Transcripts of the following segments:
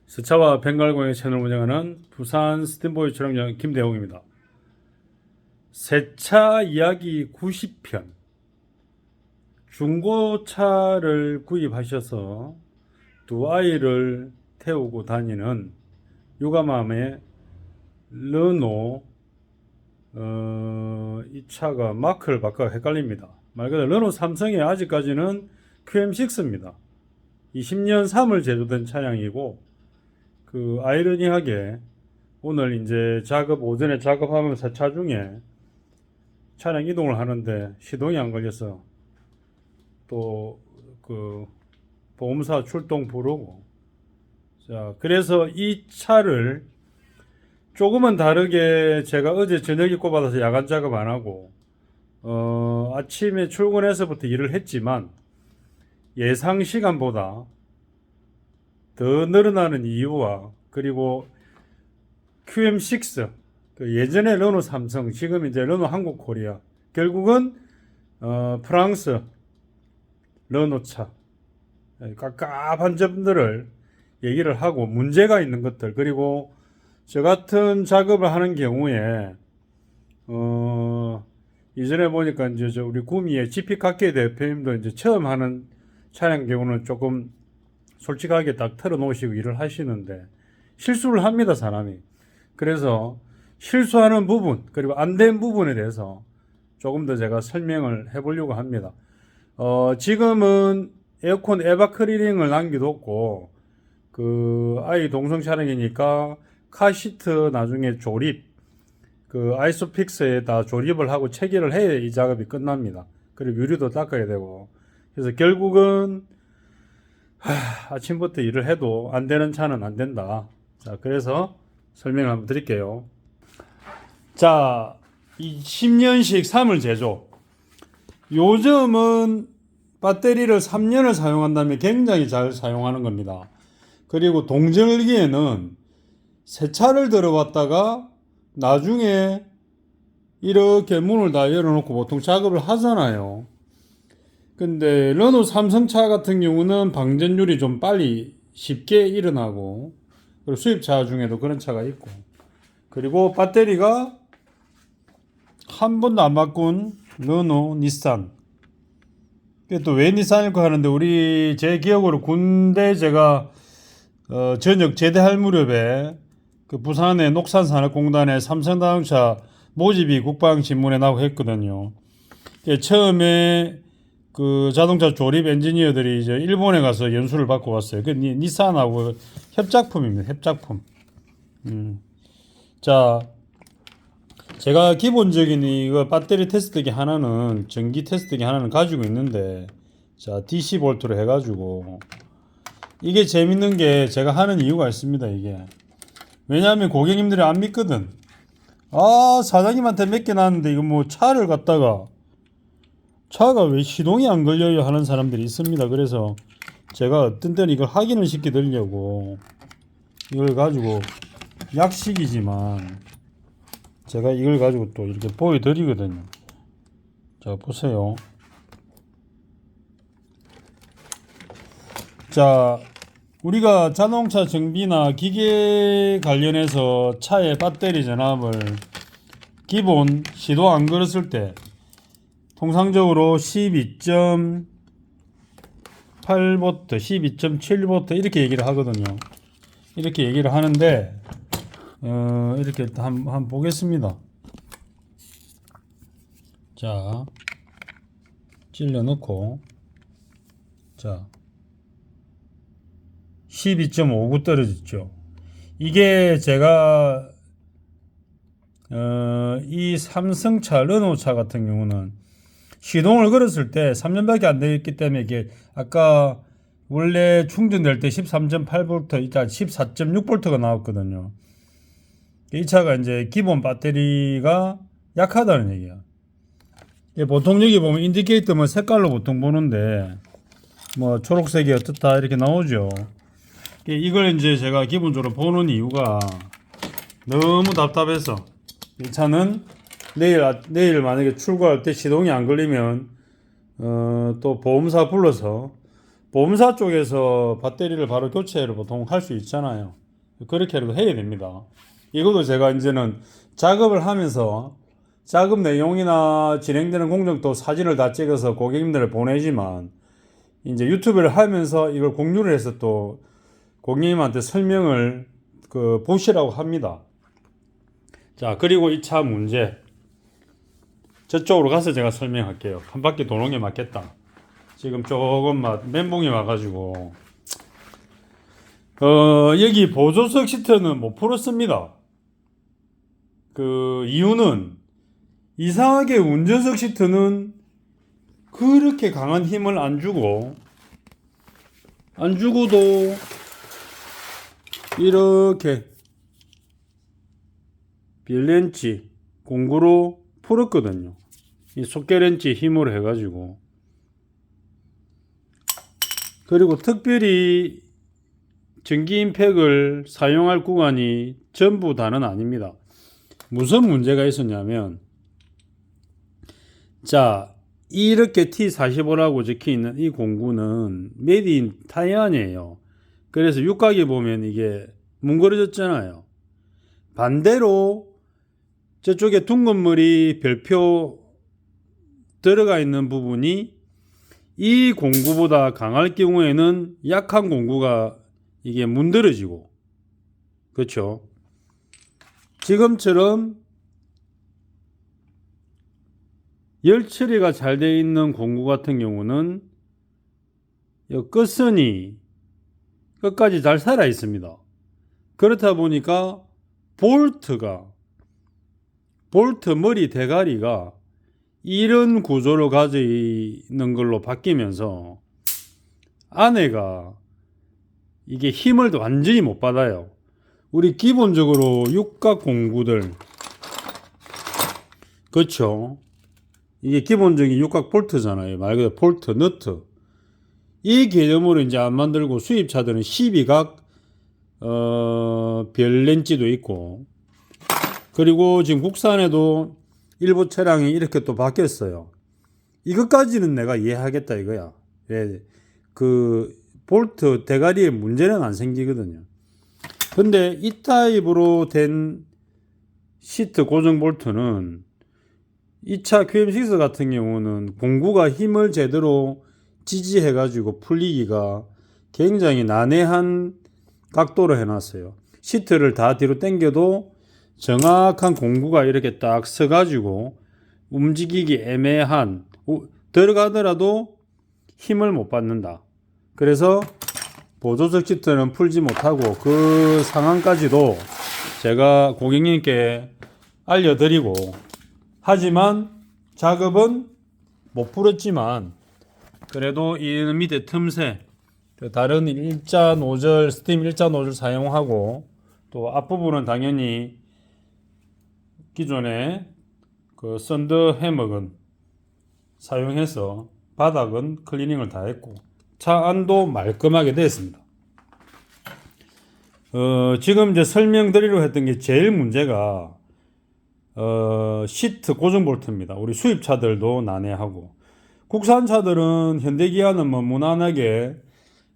스차와 벵갈공의 채널 운영하는 부산 스탠보이 촬영장 김대웅입니다. 새차 이야기 90편. 중고차를 구입하셔서 두 아이를 태우고 다니는 육아맘의 르노. 이 차가 마크를 바꿔 헷갈립니다. 말 그대로 르노 삼성의 아직까지는 QM6입니다. 20년 3월 제조된 차량이고, 아이러니하게 오늘 이제 오전에 작업하면서 차 중에 차량 이동을 하는데 시동이 안 걸려서 또 보험사 출동 부르고, 자, 그래서 이 차를 조금은 다르게 제가 어제 저녁에 꼽아서 야간 작업 안 하고, 아침에 출근해서부터 일을 했지만 예상 시간보다 더 늘어나는 이유와, 그리고 QM6, 예전에 르노 삼성, 지금 이제 르노 한국 코리아, 결국은 프랑스 르노차, 깝깝한 점들을 얘기를 하고, 문제가 있는 것들, 그리고 저 같은 작업을 하는 경우에 이전에 보니까 이제 우리 구미의 GP카케 대표님도 이제 처음 하는 차량 경우는 조금 솔직하게 딱 털어놓으시고 일을 하시는데 실수를 합니다, 사람이. 그래서 실수하는 부분, 그리고 안 된 부분에 대해서 조금 더 제가 설명을 해보려고 합니다. 지금은 에어컨 에바클리닝을 남겨뒀고, 아이 동성 차량이니까 카시트 나중에 조립, 아이소픽스에다 조립을 하고 체결을 해야 이 작업이 끝납니다. 그리고 유리도 닦아야 되고. 그래서 결국은 아침부터 일을 해도 안 되는 차는 안 된다. 자, 그래서 설명을 한번 드릴게요. 자, 이 10년식 3월 제조. 요즘은 배터리를 3년을 사용한다면 굉장히 잘 사용하는 겁니다. 그리고 동절기에는 새 차를 들어왔다가 나중에 이렇게 문을 다 열어놓고 보통 작업을 하잖아요. 근데 르노 삼성차 같은 경우는 방전율이 좀 빨리 쉽게 일어나고, 그리고 수입차 중에도 그런 차가 있고, 그리고 배터리가 한 번도 안 바꾼 르노 닛산. 또 왜 닛산일까 하는데, 제 기억으로 군대 제가 전역 제대할 무렵에 부산의 녹산산업공단에 삼성자동차 모집이 국방신문에 나오고 했거든요. 처음에 자동차 조립 엔지니어들이 이제 일본에 가서 연수를 받고 왔어요. 닛산하고 협작품입니다. 협작품. 자, 제가 기본적인 이거 배터리 테스트기 하나는, 전기 테스트기 하나는 가지고 있는데, 자, DC 볼트로 해가지고, 이게 재밌는 게 제가 하는 이유가 있습니다, 이게. 왜냐하면 고객님들이 안 믿거든. 사장님한테 몇 개 놨는데 이거 뭐 차를 갖다가 차가 왜 시동이 안 걸려요 하는 사람들이 있습니다. 그래서 제가 어떤 때는 이걸 확인을 시켜드리려고 이걸 가지고, 약식이지만 제가 이걸 가지고 또 이렇게 보여드리거든요. 자, 보세요. 자, 우리가 자동차 정비나 기계 관련해서 차의 배터리 전압을 기본 시동 안 걸었을 때 통상적으로 12.8V, 12.7V 이렇게 얘기를 하거든요. 이렇게 얘기를 하는데, 이렇게 한번 보겠습니다. 자, 찔러 넣고, 자, 12.5구 떨어졌죠. 이게 제가 이 삼성차 르노차 같은 경우는 시동을 걸었을 때 3년밖에 안 되었기 때문에, 이게 아까 원래 충전될 때 13.8V, 일단 14.6V가 나왔거든요. 이 차가 이제 기본 배터리가 약하다는 얘기야. 보통 여기 보면 인디케이터만 색깔로 보통 보는데, 뭐 초록색이 어떻다 이렇게 나오죠. 이걸 이제 제가 기본적으로 보는 이유가 너무 답답해서, 이 차는 내일 만약에 출고할 때 시동이 안 걸리면 또 보험사 불러서 보험사 쪽에서 배터리를 바로 교체를 보통 할 수 있잖아요. 그렇게라도 해야 됩니다. 이것도 제가 이제는 작업을 하면서 작업 내용이나 진행되는 공정도 사진을 다 찍어서 고객님들을 보내지만 이제 유튜브를 하면서 이걸 공유를 해서 또 고객님한테 설명을 보시라고 합니다. 자, 그리고 이 차 문제. 저쪽으로 가서 제가 설명할게요. 한 바퀴 도는 게 맞겠다. 지금 조금 멘붕이 와가지고 여기 보조석 시트는 못 풀었습니다. 그 이유는 이상하게 운전석 시트는 그렇게 강한 힘을 안 주고도 이렇게 빌렌치 공구로 풀었거든요. 이 속개렌치 힘으로 해가지고. 그리고 특별히 전기 임팩을 사용할 구간이 전부 다는 아닙니다. 무슨 문제가 있었냐면, 자, 이렇게 T45라고 적혀 있는 이 공구는 메이드 인 타이완이에요. 그래서 육각에 보면 이게 뭉그러졌잖아요. 반대로 저쪽에 둥근 머리 별표 들어가 있는 부분이 이 공구보다 강할 경우에는 약한 공구가 이게 문드러지고, 그렇죠? 지금처럼 열 처리가 잘 되어 있는 공구 같은 경우는 끝선이 끝까지 잘 살아 있습니다. 그렇다 보니까 볼트 머리 대가리가 이런 구조로 가져 있는 걸로 바뀌면서 안에가 이게 힘을 완전히 못 받아요. 우리 기본적으로 육각 공구들, 그렇죠? 이게 기본적인 육각 볼트잖아요. 말 그대로 볼트, 너트. 이 개념으로 이제 안 만들고 수입차들은 12각 별렌치도 있고, 그리고 지금 국산에도 일부 차량이 이렇게 또 바뀌었어요. 이것까지는 내가 이해하겠다 이거야. 예, 그 볼트 대가리에 문제는 안 생기거든요. 근데 이 타입으로 된 시트 고정 볼트는 이 차 QM6 같은 경우는 공구가 힘을 제대로 지지해 가지고 풀리기가 굉장히 난해한 각도로 해놨어요. 시트를 다 뒤로 당겨도 정확한 공구가 이렇게 딱 서가지고 움직이기 애매한, 들어가더라도 힘을 못 받는다. 그래서 보조석 시트는 풀지 못하고 그 상황까지도 제가 고객님께 알려드리고, 하지만 작업은 못 풀었지만 그래도 이 밑에 틈새 다른 일자 노즐, 스팀 일자 노즐 사용하고, 또 앞부분은 당연히 기존에 그 썬더 해먹은 사용해서 바닥은 클리닝을 다 했고 차 안도 말끔하게 됐습니다. 지금 이제 설명드리려고 했던 게 제일 문제가 시트 고정 볼트입니다. 우리 수입차들도 난해하고, 국산 차들은 현대기아는 뭐 무난하게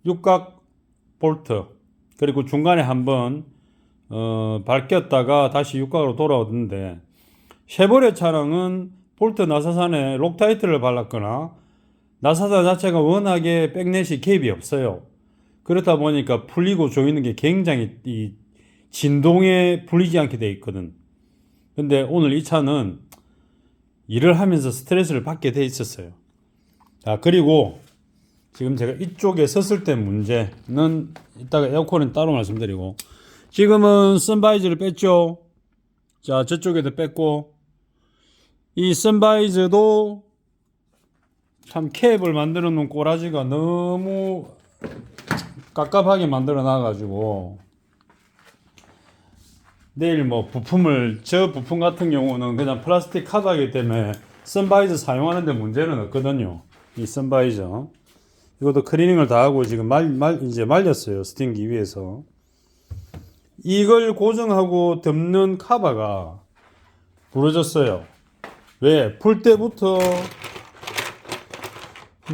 육각 볼트, 그리고 중간에 한번 밝혔다가 다시 육각으로 돌아오던데, 쉐보레 차량은 볼트 나사산에 록타이트를 발랐거나 나사산 자체가 워낙에 백넷이 갭이 없어요. 그렇다 보니까 풀리고 조이는 게 굉장히 이 진동에 풀리지 않게 돼 있거든. 근데 오늘 이 차는 일을 하면서 스트레스를 받게 돼 있었어요. 자, 그리고 지금 제가 이쪽에 섰을 때 문제는 이따가 에어컨은 따로 말씀드리고, 지금은 선바이저를 뺐죠. 자, 저쪽에도 뺐고, 이 선바이저도 참 캡을 만들어 놓은 꼬라지가 너무 깝깝하게 만들어 놔가지고, 내일 뭐 부품을, 저 부품 같은 경우는 그냥 플라스틱 카드이기 때문에 선바이저 사용하는데 문제는 없거든요. 이 선바이저 이것도 클리닝을 다 하고 지금 이제 말렸어요. 스팀기 위에서. 이걸 고정하고 덮는 카바가 부러졌어요. 왜? 풀 때부터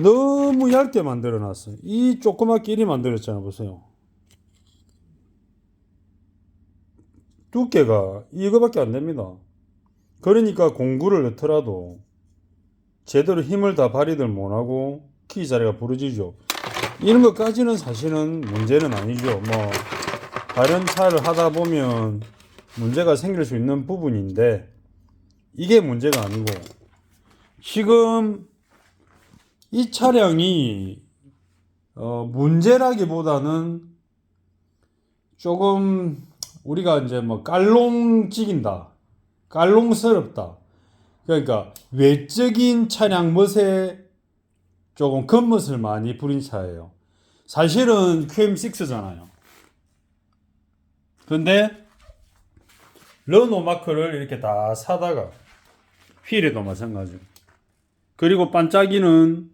너무 얇게 만들어 놨어요. 이 조그맣게 이리 만들었잖아. 보세요. 두께가 이거밖에 안 됩니다. 그러니까 공구를 넣더라도 제대로 힘을 다 발휘들 못하고 키 자리가 부러지죠. 이런 것까지는 사실은 문제는 아니죠. 뭐 다른 차를 하다 보면 문제가 생길 수 있는 부분인데 이게 문제가 아니고 지금 이 차량이 문제라기보다는 조금 우리가 이제 뭐 깔롱찍인다, 깔롱스럽다. 그러니까 외적인 차량 멋에 조금 겉멋을 많이 부린 차예요. 사실은 QM6잖아요. 근데 르노 마크를 이렇게 다 사다가 휠에도 마찬가지고 그리고 반짝이는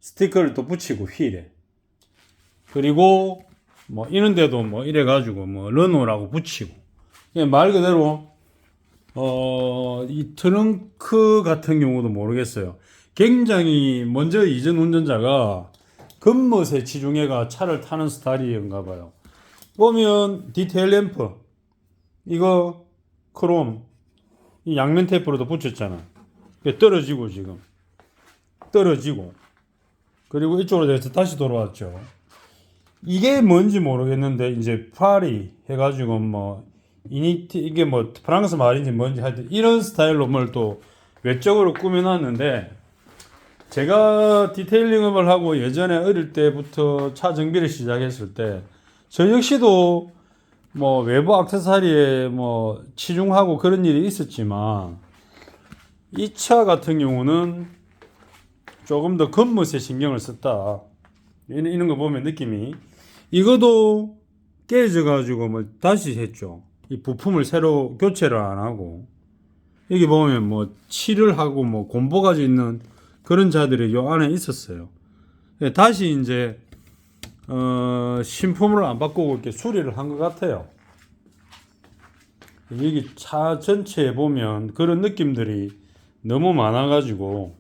스티커를 또 붙이고 휠에 그리고 뭐 이런데도 뭐 이래가지고 뭐 르노라고 붙이고 말 그대로 이 트렁크 같은 경우도 모르겠어요. 굉장히 먼저 이전 운전자가 겉멋에 치중해가 차를 타는 스타일인가 봐요. 보면 디테일 램프 이거 크롬 이 양면 테이프로도 붙였잖아. 떨어지고 지금 떨어지고 그리고 이쪽으로 돼서 다시 돌아왔죠. 이게 뭔지 모르겠는데 이제 파리 해가지고 뭐 이니티 이게 뭐 프랑스 말인지 뭔지 하여튼 이런 스타일로 뭘 또 외적으로 꾸며놨는데 제가 디테일링업을 하고 예전에 어릴 때부터 차 정비를 시작했을 때 저 역시도 뭐 외부 액세서리에 뭐 치중하고 그런 일이 있었지만 이 차 같은 경우는 조금 더 겉멋에 신경을 썼다. 이런 거 보면 느낌이 이거도 깨져 가지고 뭐 다시 했죠. 이 부품을 새로 교체를 안 하고 여기 보면 뭐 칠을 하고 뭐 곰보가지 있는 그런 자들이 요 안에 있었어요. 다시 이제 신품으로 안 바꾸고 이렇게 수리를 한 것 같아요. 여기 차 전체에 보면 그런 느낌들이 너무 많아가지고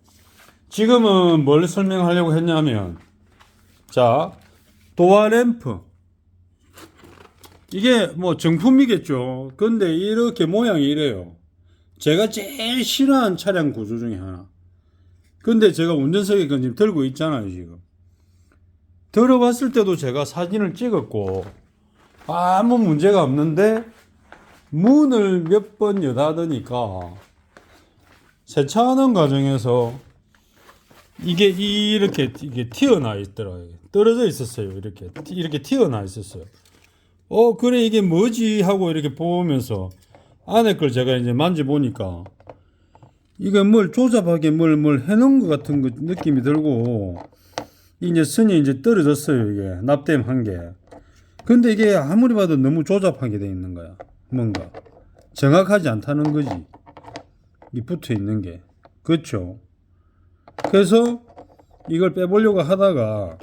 지금은 뭘 설명하려고 했냐면 자 도어 램프 이게 뭐 정품이겠죠. 근데 이렇게 모양이 이래요. 제가 제일 싫어하는 차량 구조 중에 하나. 근데 제가 운전석에 지금 들고 있잖아요. 지금 들어봤을 때도 제가 사진을 찍었고 아무 문제가 없는데 문을 몇 번 여닫으니까 세차하는 과정에서 이게 이렇게 이게 튀어나 있더라고요. 떨어져 있었어요. 이렇게 튀어나 있었어요. 그래 이게 뭐지 하고 이렇게 보면서 안에 걸 제가 이제 만져보니까 이게 뭘 조잡하게 뭘 해놓은 것 같은 느낌이 들고 이제 선이 이제 떨어졌어요. 이게 납땜 한 게. 근데 이게 아무리 봐도 너무 조잡하게 돼 있는 거야. 뭔가 정확하지 않다는 거지. 이 붙어 있는 게. 그렇죠. 그래서 이걸 빼보려고 하다가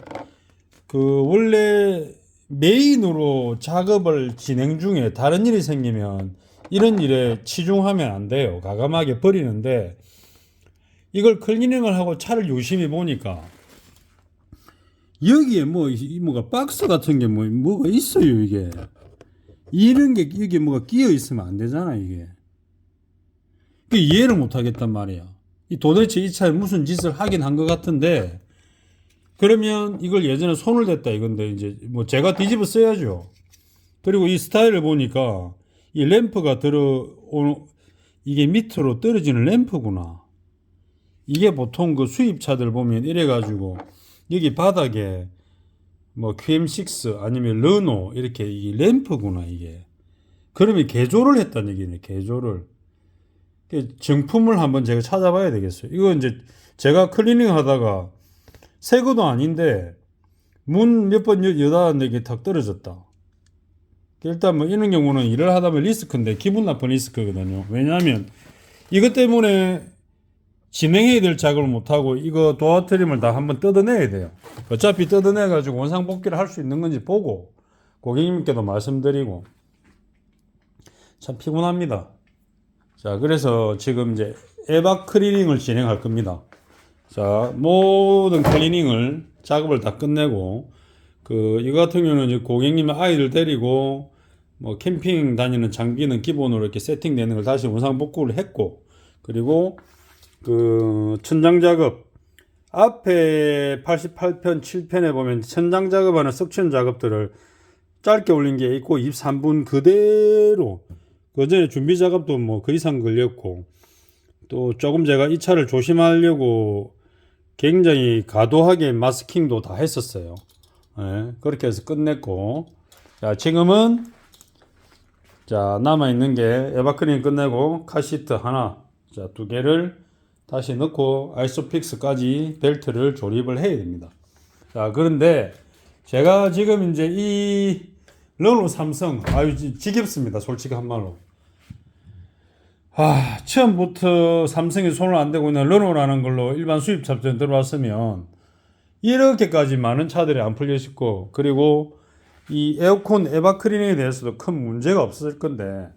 원래 메인으로 작업을 진행 중에 다른 일이 생기면 이런 일에 치중하면 안 돼요. 과감하게 버리는데 이걸 클리닝을 하고 차를 유심히 보니까 여기에 뭐가 박스 같은 게 뭐가 있어요. 이게 이런 게 여기 뭐가 끼어 있으면 안 되잖아. 이게 이해를 못 하겠단 말이야. 도대체 이 차에 무슨 짓을 하긴 한 것 같은데 그러면 이걸 예전에 손을 댔다 이건데 이제 뭐 제가 뒤집어 써야죠. 그리고 이 스타일을 보니까 이 램프가 이게 밑으로 떨어지는 램프구나. 이게 보통 그 수입차들 보면 이래가지고 여기 바닥에 뭐 QM6 아니면 르노 이렇게 이 램프구나 이게. 그러면 개조를 했다는 얘기네. 개조를. 정품을 한번 제가 찾아봐야 되겠어요. 이거 이제 제가 클리닝 하다가 새 것도 아닌데 문 몇 번 여닫았는데 이게 탁 떨어졌다. 일단 뭐 이런 경우는 일을 하다 보면 리스크인데 기분 나쁜 리스크거든요. 왜냐하면 이것 때문에 진행해야 될 작업을 못하고 이거 도어 트림을 다 한번 뜯어내야 돼요. 어차피 뜯어내가지고 원상 복귀를 할 수 있는 건지 보고 고객님께도 말씀드리고 참 피곤합니다. 자, 그래서 지금 이제 에바 클리닝을 진행할 겁니다. 자, 모든 클리닝을 작업을 다 끝내고 이거 같은 경우는 이제 고객님 아이들 데리고 뭐 캠핑 다니는 장비는 기본으로 이렇게 세팅되는 걸 다시 원상 복구를 했고, 그리고 천장 작업 앞에 88편 7편에 보면 천장 작업하는 석션 작업들을 짧게 올린 게 있고 23분 그대로, 그 전에 준비 작업도 뭐 그 이상 걸렸고, 또 조금 제가 이 차를 조심하려고 굉장히 과도하게 마스킹도 다 했었어요. 네, 그렇게 해서 끝냈고, 자, 지금은 자, 남아있는 게 에바클린 끝내고 카시트 하나, 자, 2개를 다시 넣고 아이소픽스까지 벨트를 조립을 해야 됩니다. 자, 그런데 제가 지금 이제 이 르노 삼성, 아유, 지겹습니다. 솔직히 한 말로. 처음부터 삼성이 손을 안 대고 있는 르노라는 걸로 일반 수입차들 들어왔으면 이렇게까지 많은 차들이 안 풀려 있고, 그리고 이 에어컨 에바클린에 대해서도 큰 문제가 없었을 건데,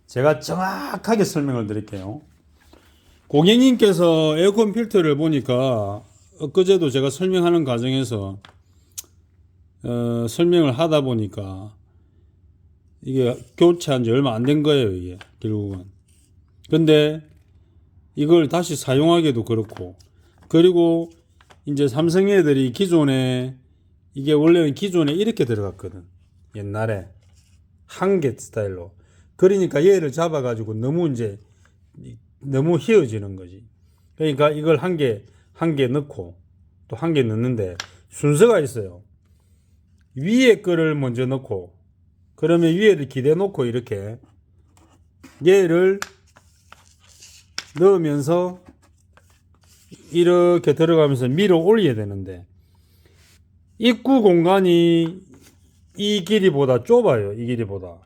제가 정확하게 설명을 드릴게요. 고객님께서 에어컨 필터를 보니까 엊그제도 제가 설명하는 과정에서 설명을 하다 보니까 이게 교체한 지 얼마 안 된 거예요, 이게 결국은. 근데 이걸 다시 사용하기도 그렇고, 그리고 이제 삼성 애들이 기존에, 이게 원래는 기존에 이렇게 들어갔거든, 옛날에 한 개 스타일로. 그러니까 얘를 잡아가지고 너무 휘어지는 거지. 그러니까 이걸 한 개 넣고 또 한 개 넣는데 순서가 있어요. 위에 거를 먼저 넣고, 그러면 위에를 기대 놓고 이렇게 얘를 넣으면서 이렇게 들어가면서 밀어 올려야 되는데, 입구 공간이 이 길이보다 좁아요. 이 길이보다.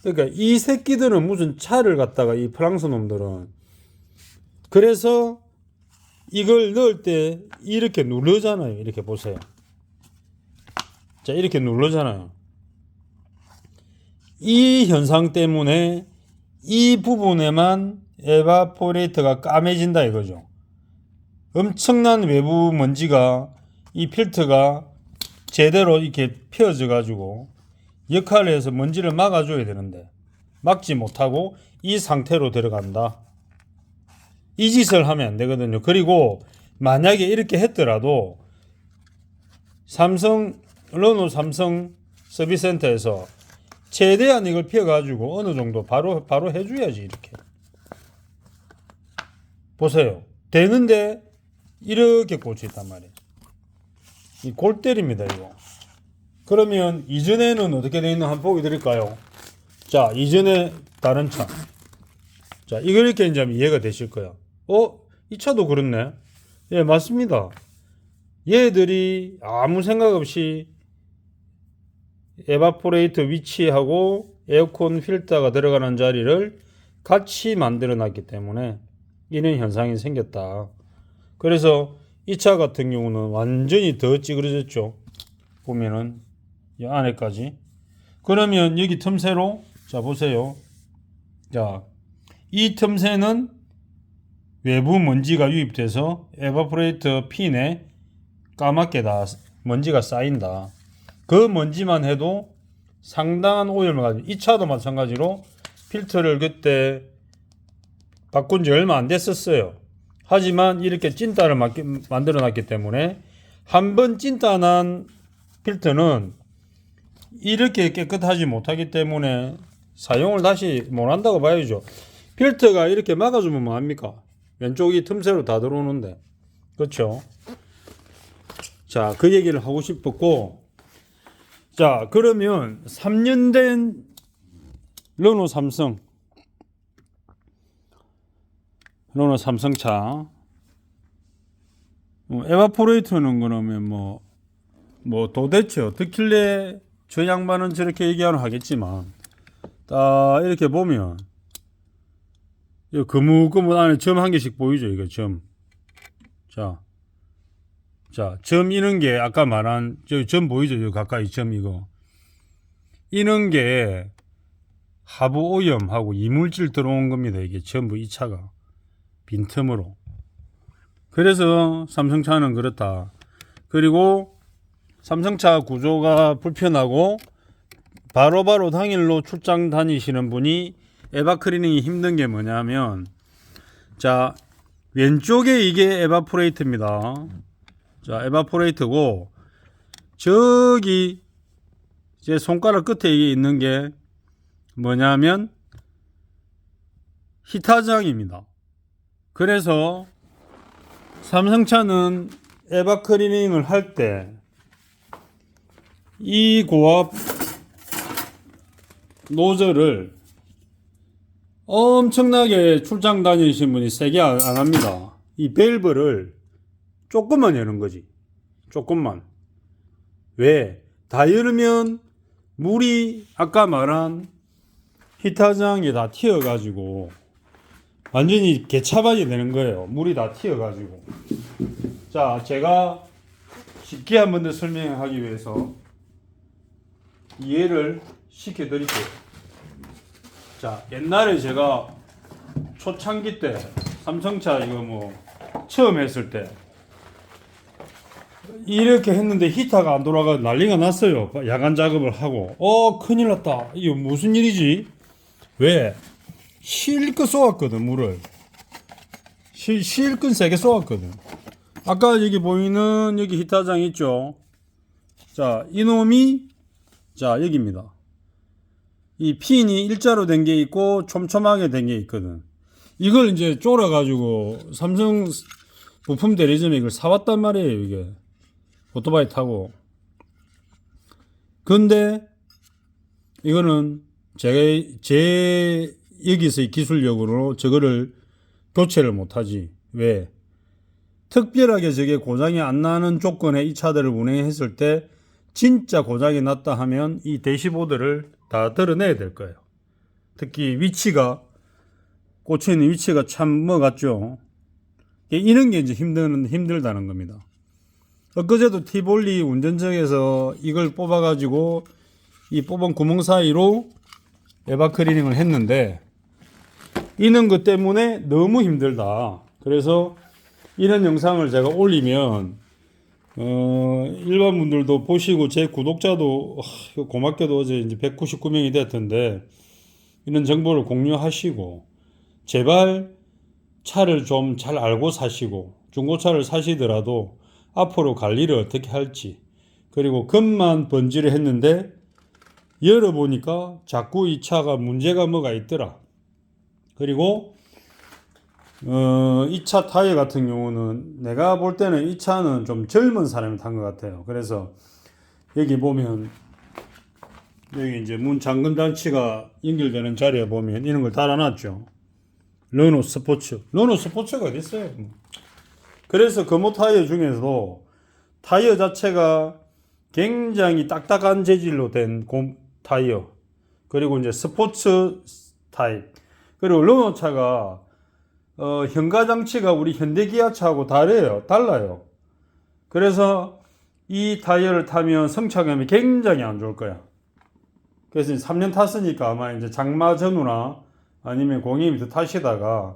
그러니까 이 새끼들은 무슨 차를 갖다가, 이 프랑스 놈들은, 그래서 이걸 넣을 때 이렇게 누르잖아요. 이렇게 보세요. 자, 이렇게 누르잖아요. 이 현상 때문에 이 부분에만 에바포레이터가 까매진다 이거죠. 엄청난 외부 먼지가 이 필터가 제대로 이렇게 펴져 가지고 역할을 해서 먼지를 막아줘야 되는데 막지 못하고 이 상태로 들어간다. 이 짓을 하면 안 되거든요. 그리고 만약에 이렇게 했더라도 르노 삼성 서비스센터에서 최대한 이걸 피워가지고 어느 정도 바로 해줘야지. 이렇게 보세요. 되는데 이렇게 꽂혀 있단 말이에요. 이 골 때립니다, 이거. 그러면 이전에는 어떻게 되어 있나 한번 보기 드릴까요? 자, 이전에 다른 차. 자, 이거 이렇게 이제 이해가 되실 거야. 이 차도 그렇네. 예, 맞습니다. 얘들이 아무 생각 없이 에바포레이터 위치하고 에어컨 필터가 들어가는 자리를 같이 만들어 놨기 때문에 이런 현상이 생겼다. 그래서 이 차 같은 경우는 완전히 더 찌그러졌죠. 보면은 이 안에까지. 그러면 여기 틈새로, 자 보세요. 자, 이 틈새는 외부 먼지가 유입돼서 에바포레이터 핀에 까맣게 다 먼지가 쌓인다. 그 먼지만 해도 상당한 오염을 가지고, 이 차도 마찬가지로 필터를 그때 바꾼 지 얼마 안 됐었어요. 하지만 이렇게 찐따를 만들어 놨기 때문에 한번 찐따난 필터는 이렇게 깨끗하지 못하기 때문에 사용을 다시 못 한다고 봐야죠. 필터가 이렇게 막아주면 뭐합니까? 왼쪽이 틈새로 다 들어오는데. 그렇죠? 자, 그 얘기를 하고 싶었고, 자, 그러면 3년 된 르노 삼성 차, 에바포레이터는 그러면 도대체 어떻길래 저 양반은 저렇게 얘기하는 하겠지만, 딱 이렇게 보면 이 거뭇거뭇 안에 점 한 개씩 보이죠? 이거 점. 자, 점 이는 게 아까 말한 저기 점 보이죠? 여기 가까이 점 이거. 이는 게 하부 오염하고 이물질 들어온 겁니다. 이게 전부 이 차가 빈틈으로. 그래서 삼성차는 그렇다. 그리고 삼성차 구조가 불편하고 바로바로 당일로 출장 다니시는 분이 에바클리닝이 힘든 게 뭐냐면, 자, 왼쪽에 이게 에바포레이트입니다. 자, 에바포레이트고, 저기 제 손가락 끝에 이게 있는 게 뭐냐면 히타장입니다. 그래서 삼성차는 에바클리닝을 할 때 이 고압 노즐을 엄청나게 출장 다니신 분이 세게 안 합니다. 이 밸브를 조금만 여는 거지. 조금만. 왜? 다 열으면 물이 아까 말한 히타장에 다 튀어가지고 완전히 개차반이 되는 거예요. 물이 다 튀어가지고. 자, 제가 쉽게 한 번 더 설명하기 위해서 이해를 시켜드릴게요. 자, 옛날에 제가 초창기 때 삼성차 이거 뭐 처음 했을 때 이렇게 했는데 히터가 안 돌아가 난리가 났어요. 야간 작업을 하고 큰일 났다. 이거 무슨 일이지? 왜? 실컷 쏘았거든. 물을 실컷 세게 쏘았거든. 아까 여기 보이는 여기 히터장 있죠? 자, 이놈이 자, 여기입니다. 이 핀이 일자로 된 게 있고 촘촘하게 된 게 있거든. 이걸 이제 쫄아 가지고 삼성 부품 대리점에 이걸 사왔단 말이에요. 이게 오토바이 타고. 근데 이거는 제 여기서의 기술력으로 저거를 교체를 못하지. 왜? 특별하게 저게 고장이 안 나는 조건에 이 차들을 운행했을 때 진짜 고장이 났다 하면 이 대시보드를 다 드러내야 될 거예요. 특히 위치가 꽂혀있는 위치가 참 뭐 같죠. 이런 게 이제 힘들다는 겁니다. 엊그제도 티볼리 운전석에서 이걸 뽑아가지고 이 뽑은 구멍 사이로 에바클리닝을 했는데 이런 것 때문에 너무 힘들다. 그래서 이런 영상을 제가 올리면 일반 분들도 보시고 제 구독자도 고맙게도 어제 이제 199명이 됐던데 이런 정보를 공유하시고 제발 차를 좀 잘 알고 사시고 중고차를 사시더라도 앞으로 관리를 어떻게 할지 그리고 금만 번지를 했는데 열어보니까 자꾸 이 차가 문제가 뭐가 있더라. 그리고 이 차 타이어 같은 경우는 내가 볼 때는 이 차는 좀 젊은 사람이 탄 것 같아요. 그래서 여기 보면 여기 이제 문 잠금 장치가 연결되는 자리에 보면 이런 걸 달아놨죠. 르노 스포츠가 어디 있어요? 그래서 금호 타이어 중에서도 타이어 자체가 굉장히 딱딱한 재질로 된 타이어 그리고 이제 스포츠 타입 그리고 르노 차가 현가장치가 우리 현대기아차하고 달라요. 그래서 이 타이어를 타면 성차감이 굉장히 안 좋을 거야. 그래서 3년 탔으니까 아마 이제 장마 전후나 아니면 공이 밑에 타시다가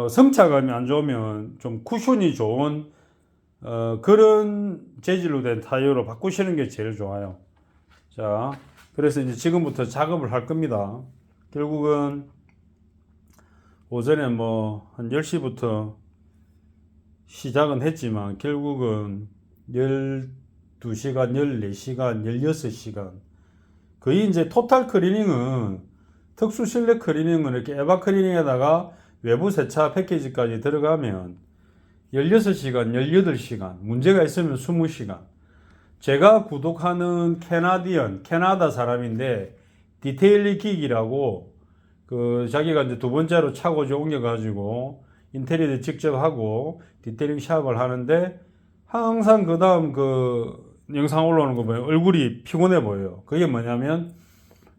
성차감이 안 좋으면 좀 쿠션이 좋은 그런 재질로 된 타이어로 바꾸시는 게 제일 좋아요. 자, 그래서 이제 지금부터 작업을 할 겁니다. 결국은 오전에 뭐 한 10시부터 시작은 했지만 결국은 12시간, 14시간, 16시간 거의 이제 토탈 클리닝은 특수 실내 클리닝은 이렇게 에바 클리닝에다가 외부 세차 패키지까지 들어가면 16시간, 18시간 문제가 있으면 20시간 제가 구독하는 캐나다 사람인데 디테일리 킥이라고 자기가 이제 두 번째로 차고지 옮겨가지고 인테리어를 직접 하고 디테일링 샵을 하는데 항상 그 다음 영상 올라오는 거 보면 얼굴이 피곤해 보여요. 그게 뭐냐면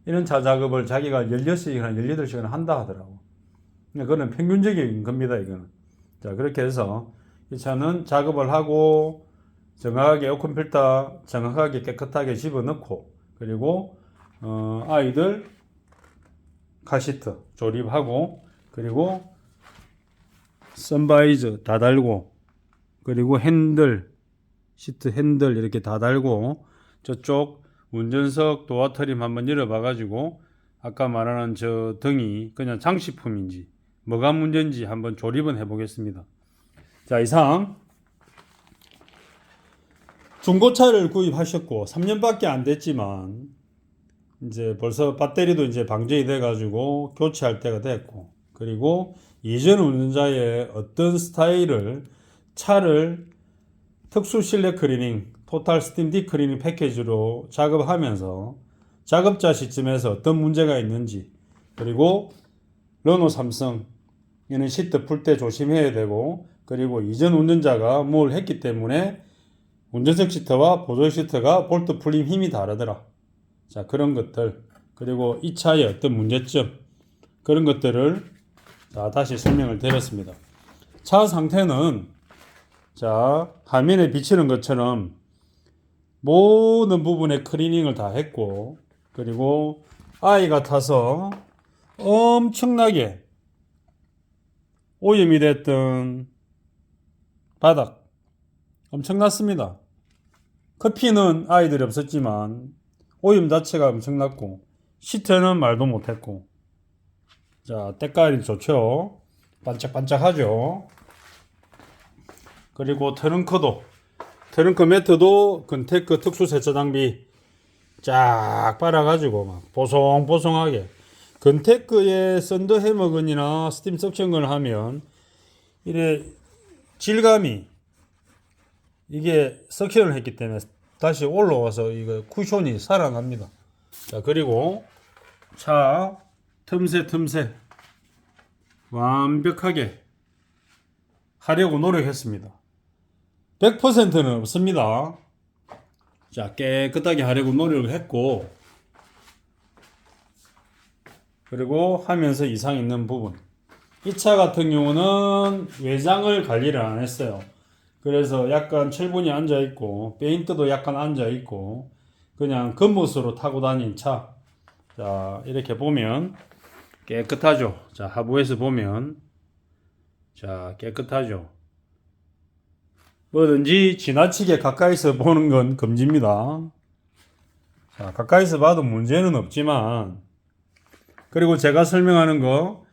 이런 차 작업을 자기가 16시간, 18시간 한다 하더라고. 그거는 평균적인 겁니다, 이거는. 자, 그렇게 해서 이 차는 작업을 하고 정확하게 에어컨 필터 정확하게 깨끗하게 집어넣고 그리고 아이들 카시트 조립하고 그리고 선바이저 다 달고, 그리고 핸들, 시트 핸들 이렇게 다 달고, 저쪽 운전석 도어 트림 한번 열어봐 가지고 아까 말하는 저 등이 그냥 장식품인지 뭐가 문제인지 한번 조립은 해 보겠습니다. 자, 이상 중고차를 구입하셨고 3년밖에 안 됐지만 이제 벌써 배터리도 이제 방전이 돼 가지고 교체할 때가 됐고, 그리고 이전 운전자의 어떤 스타일을 차를 특수 실내 클리닝 토탈 스팀 딥클리닝 패키지로 작업하면서 작업자 시점에서 어떤 문제가 있는지, 그리고 르노 삼성 얘는 시트 풀 때 조심해야 되고, 그리고 이전 운전자가 뭘 했기 때문에 운전석 시트와 보조 시트가 볼트 풀림 힘이 다르더라. 자, 그런 것들, 그리고 이 차의 어떤 문제점, 그런 것들을 자 다시 설명을 드렸습니다. 차 상태는 자 화면에 비치는 것처럼 모든 부분에 클리닝을 다 했고, 그리고 아이가 타서 엄청나게 오염이 됐던 바닥 엄청났습니다. 커피는 아이들이 없었지만 오염 자체가 엄청났고, 시트는 말도 못했고, 자 때깔이 좋죠. 반짝반짝하죠. 그리고 트렁크 매트도 근테크 특수 세차 장비 쫙 빨아가지고 막 보송보송하게, 근테크의 썬더 해머건이나 스팀 석션건을 하면 이래 질감이, 이게 석션을 했기 때문에 다시 올라와서 이거 쿠션이 살아납니다. 자, 그리고 차 틈새 완벽하게 하려고 노력했습니다. 100%는 없습니다. 자, 깨끗하게 하려고 노력을 했고, 그리고 하면서 이상 있는 부분, 이 차 같은 경우는 외장을 관리를 안 했어요. 그래서 약간 철분이 앉아 있고 페인트도 약간 앉아 있고 그냥 겉멋으로 타고 다닌 차. 자, 이렇게 보면 깨끗하죠. 자, 하부에서 보면 자 깨끗하죠. 뭐든지 지나치게 가까이서 보는 건 금지입니다. 자, 가까이서 봐도 문제는 없지만, 그리고 제가 설명하는 거,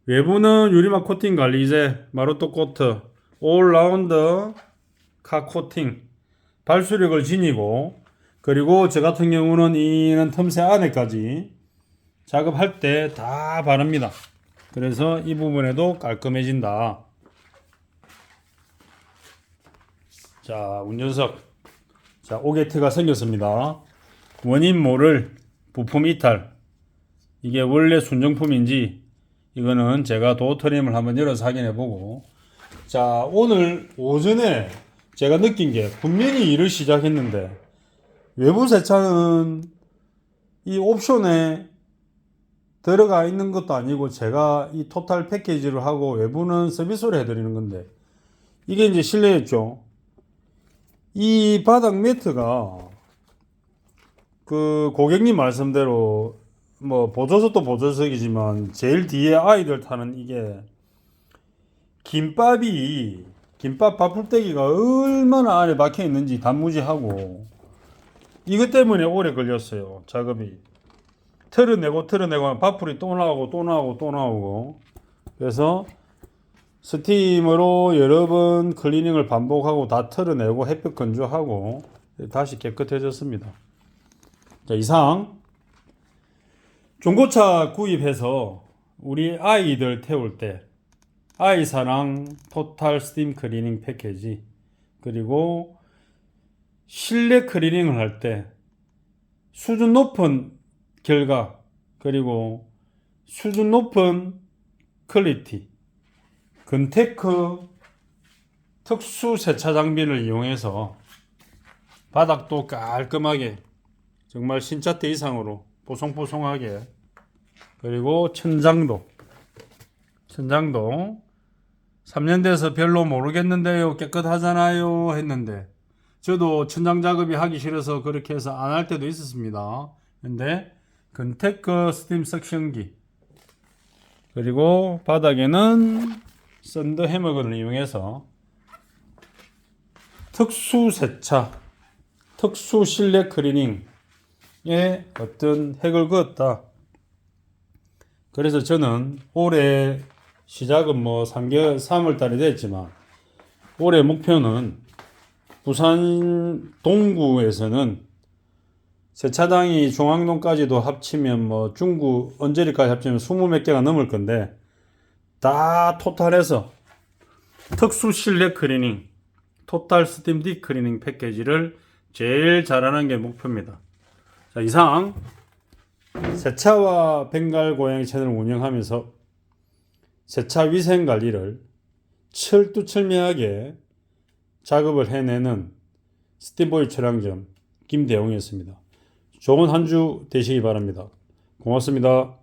외부는 유리막 코팅 관리제 마루토 코트 올라운드 카 코팅 발수력을 지니고, 그리고 저 같은 경우는 이는 틈새 안에까지 작업할 때 다 바릅니다. 그래서 이 부분에도 깔끔해진다. 자, 운전석. 자, 오게트가 생겼습니다. 원인 모를 부품 이탈. 이게 원래 순정품인지 이거는 제가 도어 트림을 한번 열어서 확인해 보고. 자, 오늘 오전에 제가 느낀 게, 분명히 일을 시작했는데 외부 세차는 이 옵션에 들어가 있는 것도 아니고 제가 이 토탈 패키지를 하고 외부는 서비스로 해드리는 건데, 이게 이제 실내였죠. 이 바닥 매트가 그 고객님 말씀대로 뭐 보조석도 보조석이지만 제일 뒤에 아이들 타는 이게 김밥 바풀떼기가 얼마나 안에 박혀 있는지 단무지하고, 이것 때문에 오래 걸렸어요. 작업이 털어내고 바풀이 또 나오고. 그래서 스팀으로 여러 번 클리닝을 반복하고 다 털어내고 햇볕 건조하고 다시 깨끗해졌습니다. 자, 이상 중고차 구입해서 우리 아이들 태울 때 아이사랑 토탈 스팀 클리닝 패키지, 그리고 실내 클리닝을 할 때 수준 높은 결과, 그리고 수준 높은 퀄리티, 근테크 특수 세차 장비를 이용해서 바닥도 깔끔하게 정말 신차대 이상으로 보송보송하게, 그리고 천장도 3년 돼서 별로 모르겠는데요, 깨끗하잖아요 했는데, 저도 천장 작업이 하기 싫어서 그렇게 해서 안 할 때도 있었습니다. 근데 근테크 스팀 석션기, 그리고 바닥에는 썬더 해머건을 이용해서 특수 세차, 특수 실내 클리닝에 어떤 핵을 그었다. 그래서 저는 올해 시작은 뭐 3월 달이 됐지만 올해 목표는 부산 동구에서는 세차장이 중앙동까지도 합치면 뭐 중구 언저리까지 합치면 20몇 개가 넘을 건데 다 토탈해서 특수 실내 클리닝 토탈 스팀 딥 클리닝 패키지를 제일 잘하는 게 목표입니다. 자, 이상 세차와 벵갈 고양이 채널을 운영하면서 세차 위생 관리를 철두철미하게 작업을 해내는 스팀보이 촬영점 김대웅이었습니다. 좋은 한 주 되시기 바랍니다. 고맙습니다.